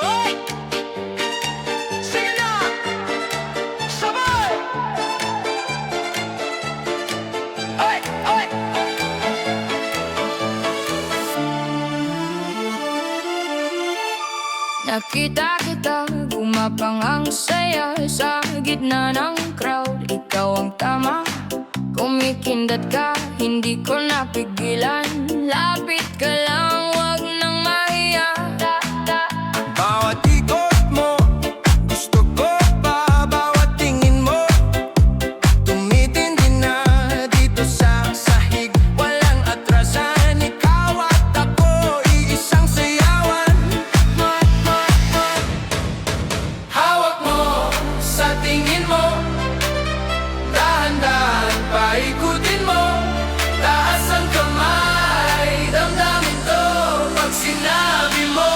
Oy! Sige na! Sabay! Oy! Oy! Nakita kita, gumapang ang saya sa gitna ng crowd. Ikaw ang tama, kumikindat ka, hindi ko napigilan. Lapit ka lang, wag nang mahiya. Bawat ikot mo, gusto ko pa. Bawat tingin mo, tumitindi na dito sa sahig. Walang atrasan, ikaw at ako, iisang sayawan. Hawak mo sa tingin mo, dahan-dahan paikutin mo. Taas ang kamay, damdamin to. Pag sinabi mo,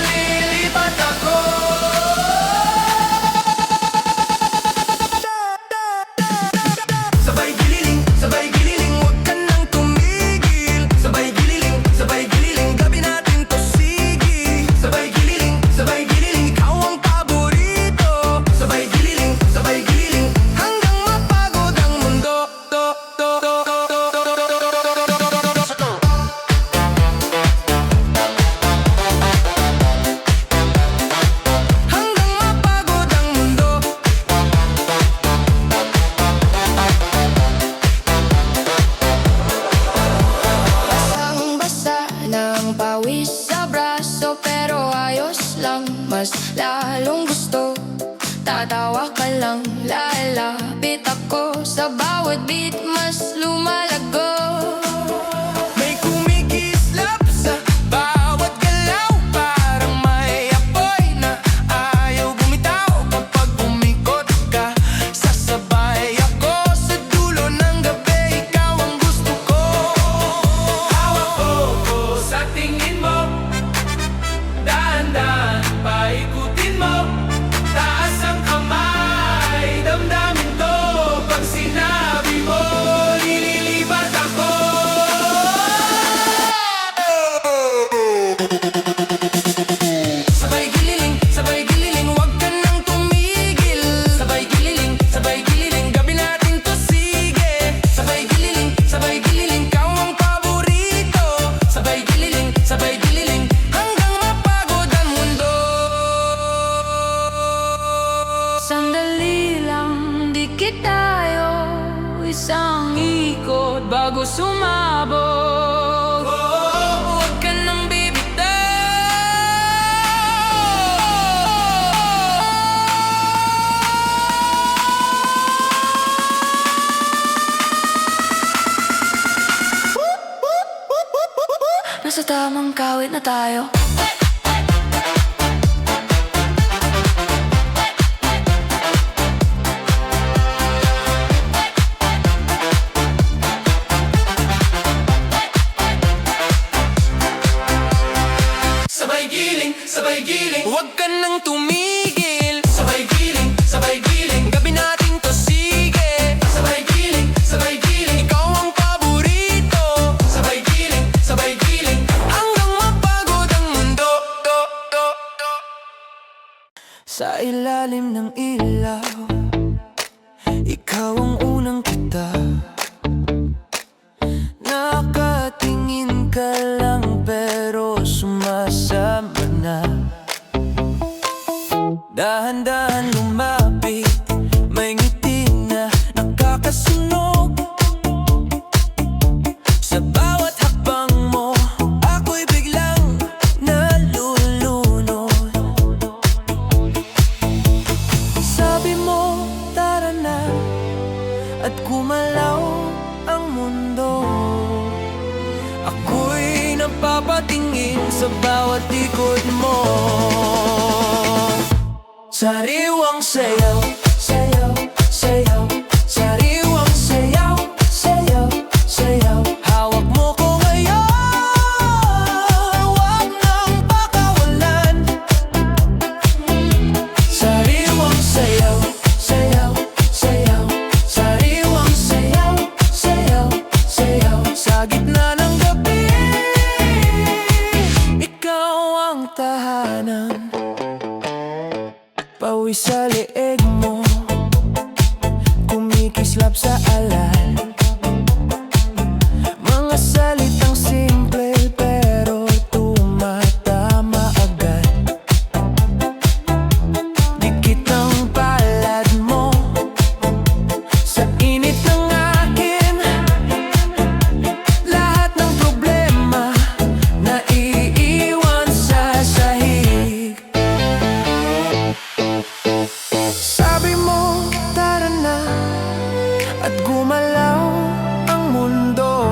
lilipat ako. Sabay gililing, huwag ka nang tumigil. Sabay gililing, gabi natin to sige. Sabay gililing, ikaw ang paborito. Sabay gililing, hanggang mapagod ang mundo. Hanggang mapagod ang mundo. Basang-basa ng pawis sa braso, pero ayos lang, mas lalong gusto. Tatawa ka lang, lalapit ako, sa bawat beat mas lumalago. May kumikislap sa bawat galaw, parang may apoy na ayaw bumitaw. Kapag umikot ka, sasabay ako sa dulo ng gabi. Ikaw ang gusto ko. Hawak ko sa tingin mo, dahan-dahan paikutin mo. Taas ang kamay, damdamin to. Pag sinabi mo, lilipat ako. Sabay gililing, huwag ka nang tumigil. Sabay gililing, gabi natin to sige. Sabay gililing, ikaw ang paborito. Sabay gililing, hanggang mapagod ang mundo. Sandali lang, dikit tayo, isang ikot bago sumabog. Huwag ka nang bibitaw. Nasa tamang kawit na tayo. Sabay giling, huwag ka nang tumigil. Sabay giling, gabi natin to sige. Sabay giling, ikaw ang paborito. Sabay giling, hanggang mapagod ang mundo. Sa ilalim ng ilaw, ikaw ang unang kita. Nakatingin ka lang pero sumasama na. Dahan-dahan lumapit, may ngiti na nakakasunog. Sa bawat hakbang mo, ako'y biglang nalulunod. Sabi mo, tara na, at kumalaw ang mundo. Ako'y napapatingin sa bawat ikot mo. Sariwang sayaw, sayaw, sayaw. Sariwang sayaw, sayaw, sayaw. Hawak mo ko ngayon, huwag nang pakawalan. Sariwang sayaw, sayaw, sayaw. Sariwang sayaw, sayaw, sayaw. Sa gitna ng gabi, ikaw ang tahanan. ako'y sa leeg mo, kumikislap sa alay. Mga salitang simple pero tumatama agad. Dikit ang palad mo sa init ng akin. Lahat ng problema naiiwan sa sahig. Sabi mo, tara na at gumalaw ang mundo.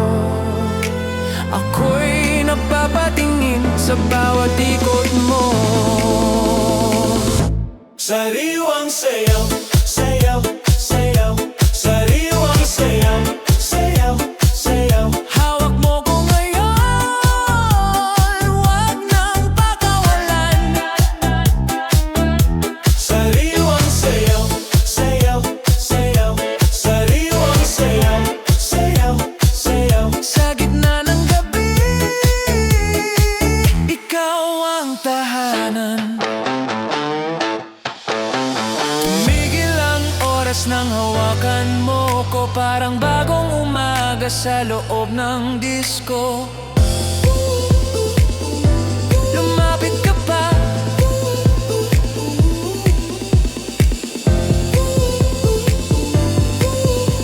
Ako'y napapatingin sa bawat ikot mo. Sariwang sayaw, sayaw, sayaw. Sariwang sayaw, sayaw, sayaw. Hawak mo ko ngayon, wag nang pakawalan. Sariwang sayaw, sayaw, sayaw. Sariwang sayaw, sayaw, sayaw. Sa gitna ng gabi, ikaw ang tahanan. Tumigil ang oras nang hawakan mo ko, parang bagong umaga sa loob ng disco. Lumapit ka pa,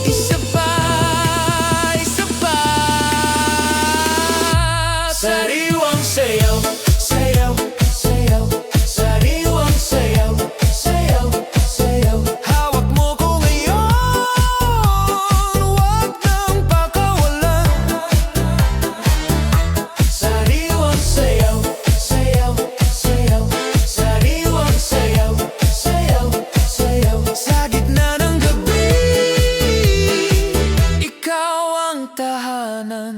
isa pa, isa pa. Sariwang sayaw, sayaw, sayaw. Sariwang sayaw, sayaw, sayaw. Hawak mo ko ngayon, wag nang pakawalan. Sariwang sayaw, sayaw, sayaw. Sariwang sayaw, sayaw, sayaw. Sa gitna ng gabi, ikaw ang tahanan.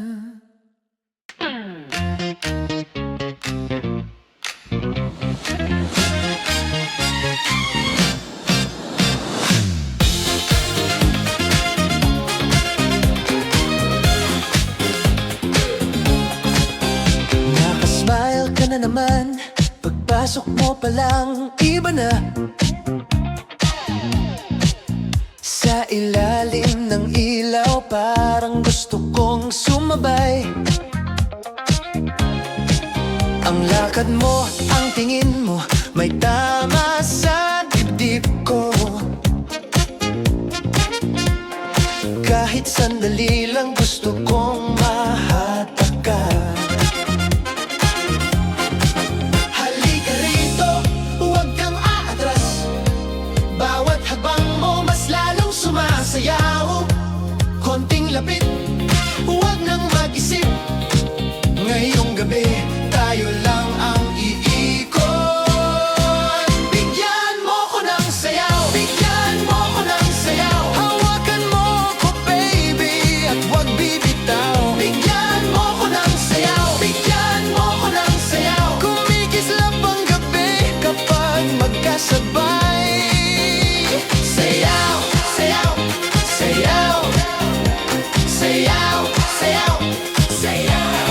Nakasmile ka na naman, pagpasok mo pa lang, iba na. Sa ilalim ng ilaw, parang gusto kong sumabay. Ang lakad mo, ang tingin mo, may tama sa dibdib ko. Kahit sandali lang gusto kong mahatak ka. Halika rito, huwag kang aatras. Bawat habang mo mas lalong sumasayaw. Konting lapit, huwag nang mag-isip. Ngayong gabi, tayo lang ang iikot. Bigyan mo ko ng sayaw, bigyan mo ko ng sayaw. Hawakan mo ko baby at huwag bibitaw. Bigyan mo ko ng sayaw, bigyan mo ko ng sayaw. Kumikislap ang gabi kapag magkasabay. Sayaw, sayaw, sayaw. Sayaw, sayaw, sayaw.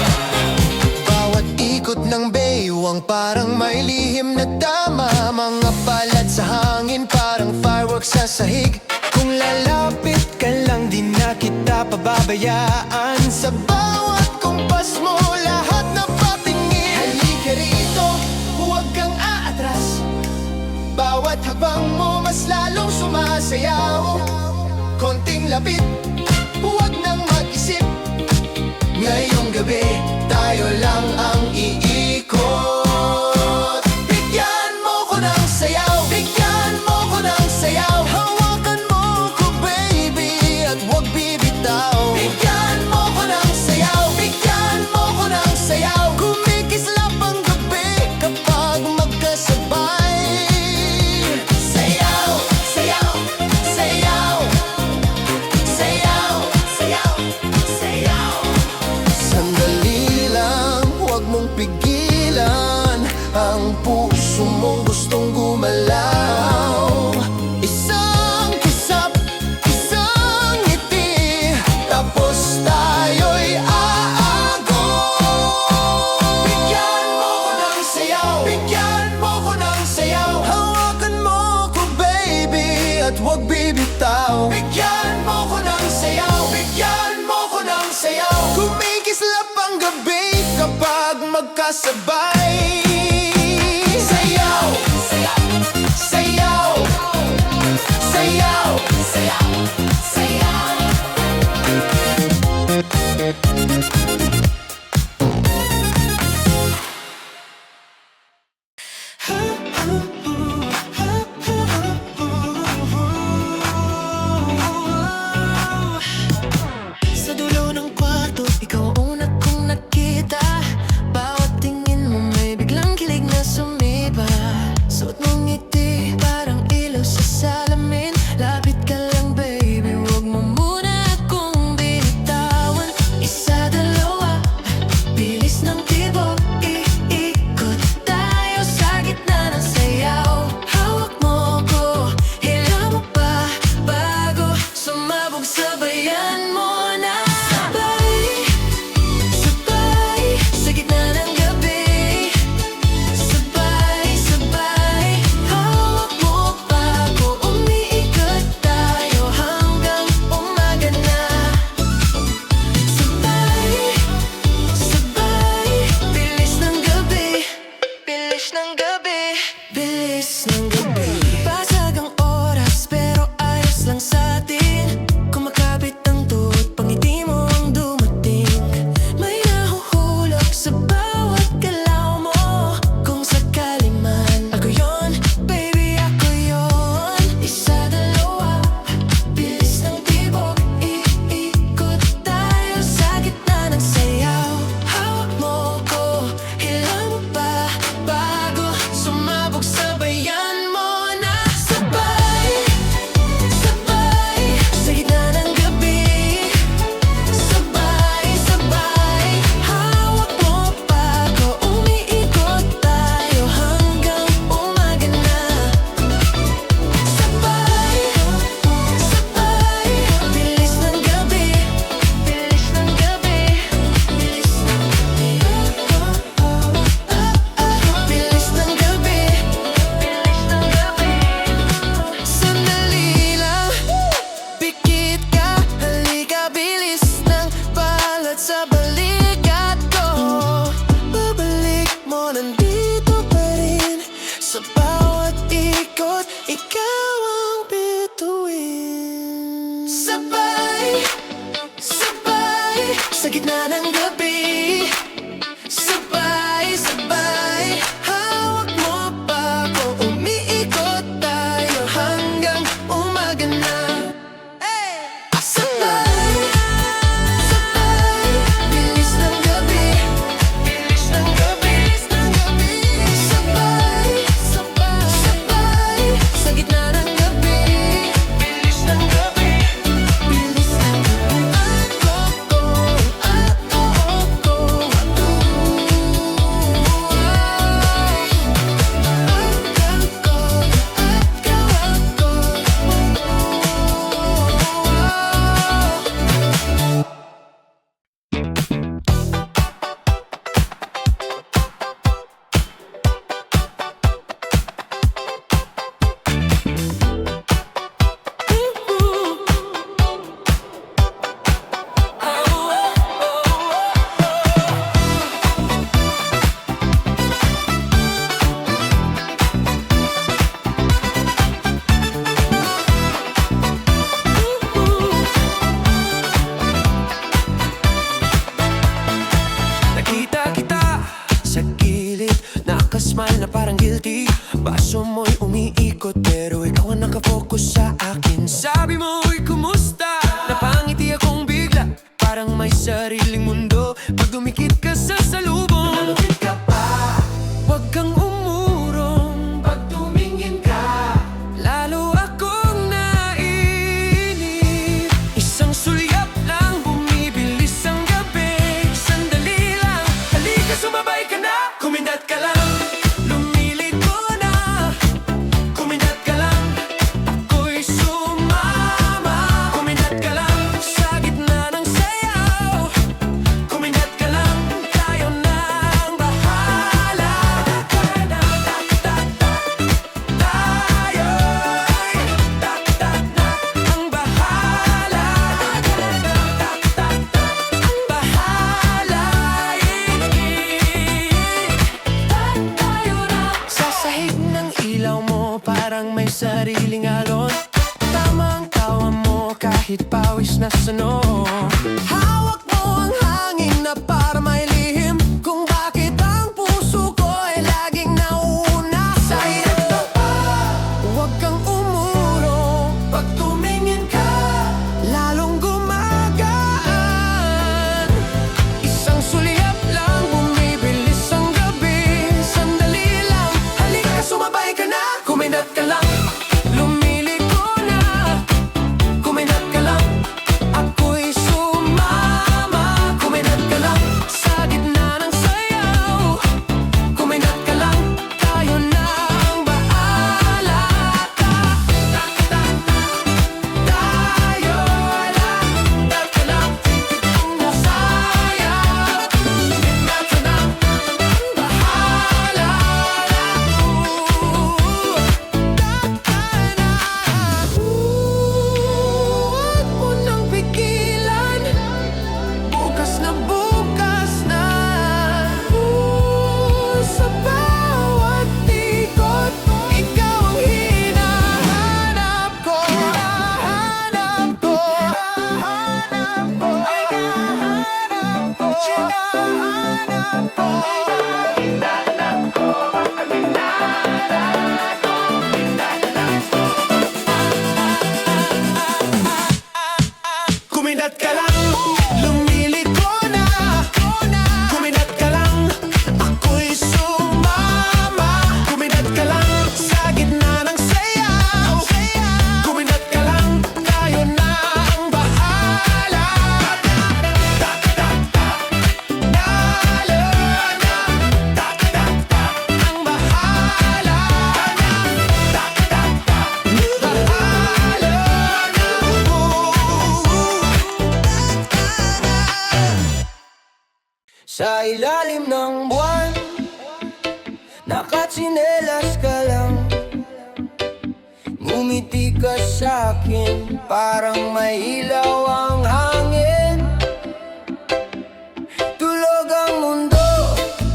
Bawat ikot ng baywang parang may lihim na tama. Mga balat sa hangin parang fireworks sa sahig. Kung lalapit ka lang di na kita pababayaan. Sa bawat kumpas mo lahat na patingin. Halika rito, huwag kang aatras. Bawat habang mo mas lalong sumasayaw. Konting lapit, huwag nang mag-isip. Ngayong gabi, tayo lang ang iikot. Bigyan mo ko ng sayaw, bigyan mo ko ng sayaw. Hawakan mo ko baby at huwag bibitaw. Bigyan mo ko ng sayaw, bigyan mo ko ng sayaw. Kumikislap ang gabi kapag magkasabay. Sayaw, sayaw, sayaw. Sayaw, sayaw, sayaw. Sandali lang, huwag mong pigilan ang puso mong gustong gumalaw. Isang kisap, isang ngiti, tapos tayo'y aagos. Bigyan mo ko ng sayaw, bigyan mo ko ng sayaw. Hawakan mo ko sabay Sayaw, sayaw, sayaw, sayaw, sayaw, sayaw. Sa dulo ng kwarto, ikaw ang una kong nakita. Bawat tingin mo may biglang kilig na sumipa. Suot mong ngiti, parang ilaw sa salamin. Lapit ka lang baby, huwag mo muna akong bitawan. Isa, dalawa, bilis ng tibok. Iikot tayo sa gitna ng sayaw. Hawak mo ko, hila mo pa bago sumabog, sabayan mo na. Sabay, sabay, sa gitna ng gabi. Sabay, sabay, hawak mo pa ko. Umiikot tayo hanggang umaga na. Sabay, sabay, bilis ng gabi. Bilis ng gabi. Bilis ng gabi. Basag ang oras pero ayos lang sa atin. Kumakapit ang tuhod, pangiti mo ang dumating. May nahuhulog sa bawat galaw mo. Kung sakali man, ako yun, baby, ako yun. Isa, dalawa, bilis ng tibok. Iikot tayo sa gitna ng sayaw. Hawak mo ko, hila mo pa bago sumabog, sabayan mo na. Sabay, sabay, sa gitna ng gabi. Sabay, sabay, hawak mo pa ko. Umiikot tayo hanggang umaga na. Sabay, sabay, bilis ng gabi. Bilis ng gabi. Bilis ng gabi. Bilis ng gabi. Bilis ng gabi. Sandali lang, pikit ka, halika, bilis ng balat sa balikat ko. Babalik mo, nandito pa rin. Sa bawat ikot, ikaw ang bituin. Sabay, sabay, sa gitna ng gabi. Sabay, sabay, hawak mo pa ko. Umiikot tayo hanggang umaga na. Sabay, sabay, bilis ng gabi. Bilis ng gabi. Bilis ng gabi. Sabay, sabay, sabay, sa gitna ng gabi. Bilis ng gabi. Bilis ng gabi. Ako, ako, ako, Nakita kita sa gilid, nakasmile na parang guilty. Baso mo'y umiikot pero ikaw ang nakafocus sa akin. Sabi mo'y kumusta, napangiti akong bigla. Parang may sariling mundo pag dumikit ka sa salubong. Nalupit ka pa, huwag kang umurong. Pag tumingin ka, lalo akong naiinip. Isang sulyap lang, bumibilis ang gabi. Sandali lang, halika, sumabay ka na. Kumindat ka lang, lumilito na. Kumindat ka lang, ako'y sumama. Kumindat ka lang, sa gitna ng sayaw. parang may sariling alon. Tamang tawa mo kahit pawis na sano. Hawak mo ang hangin na para may lihim kung bakit ang puso ko ay laging nauuna sa iyo. Huwag kang umurong pag tumingin ka, lalong gumagaan. Isang sulyap lang, bumibilis ang gabi. Sandali lang, halika sumabay ka na. Kumindat ka lang, lumiliko na. Kumindat ka lang, ako'y sumama. Kumindat ka lang, sa gitna ng sayaw. Kumindat ka lang, tayo na ang bahala. Tayo lang, kumindat ka lang, sayaw. Kumindat ka lang, bahala. Huwag mo nang pigilan, bukas na bukas na. Sa bawat ikot, ikaw ang hinahanap ko. Hahanap ko, hahanap ko, hahanap ko, hinahanap ko. Kumindat ka lang, lumiliko na. Kumindat ka lang, ako'y sumama. Kumindat ka lang, sa gitna ng sayaw. Kumindat ka lang, tayo na ang bahala. Lalo na, ang bahala. Sa ilalim ng buwan, nakatsinelas ka lang. Ngumiti ka sa'kin, parang may ilaw ang hangin. Tulog ang mundo,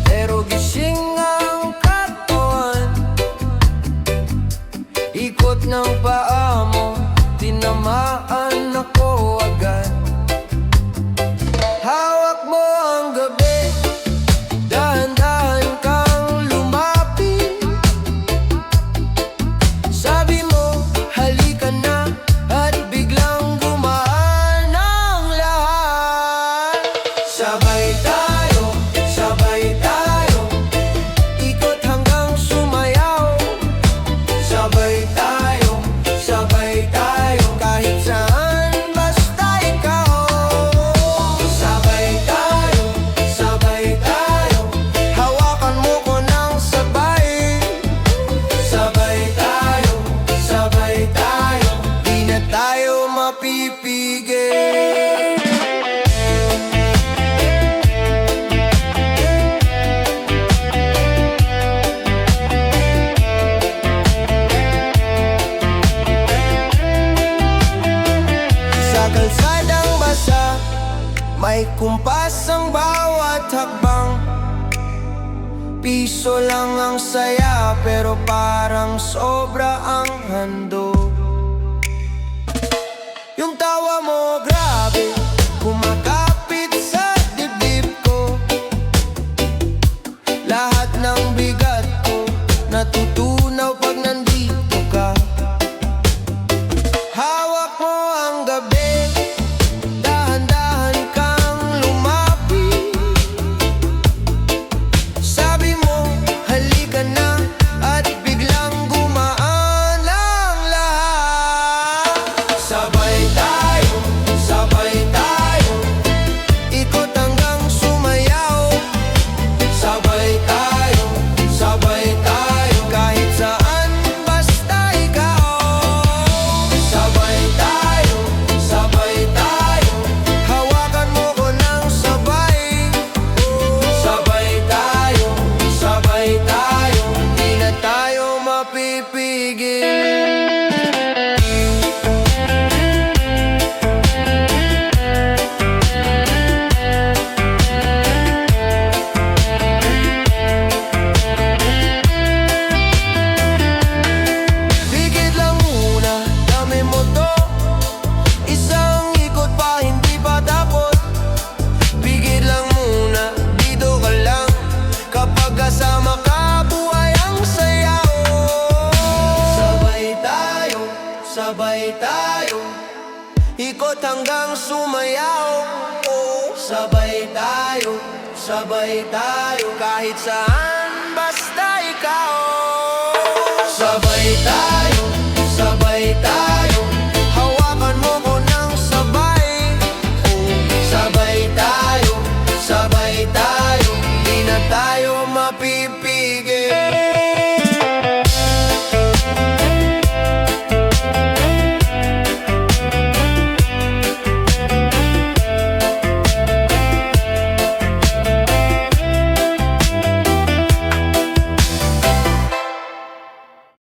pero gising ang katawan. Ikot ng paa mo, tinamaan ako agad. Hawak mo ang gabi, dahan-dahan kang lumapit. Sabi mo, halika na, at biglang gumaan ang lahat. Sabay tayo, ikot hanggang sumayaw. Sabay tayo, kahit saan basta ikaw. Sabay tayo, hawakan mo ko ng sabay. Sabay tayo, di na tayo mapipigil. Sa kalsadang basa, may kumpas ang bawat hakbang. Piso lang ang saya, pero parang sobra ang handog. Yung tawa mo grabe, kumakapit sa dibdib ko. Lahat ng bigat ko natutunaw pag nandito ka. Hawak mo ang gabi, dahan-dahan kang lumapit. Sabi mo, halika na, at biglang gumaan ang lahat. Sabay tayo, ikot hanggang sumayaw. Oh, sabay tayo kahit saan.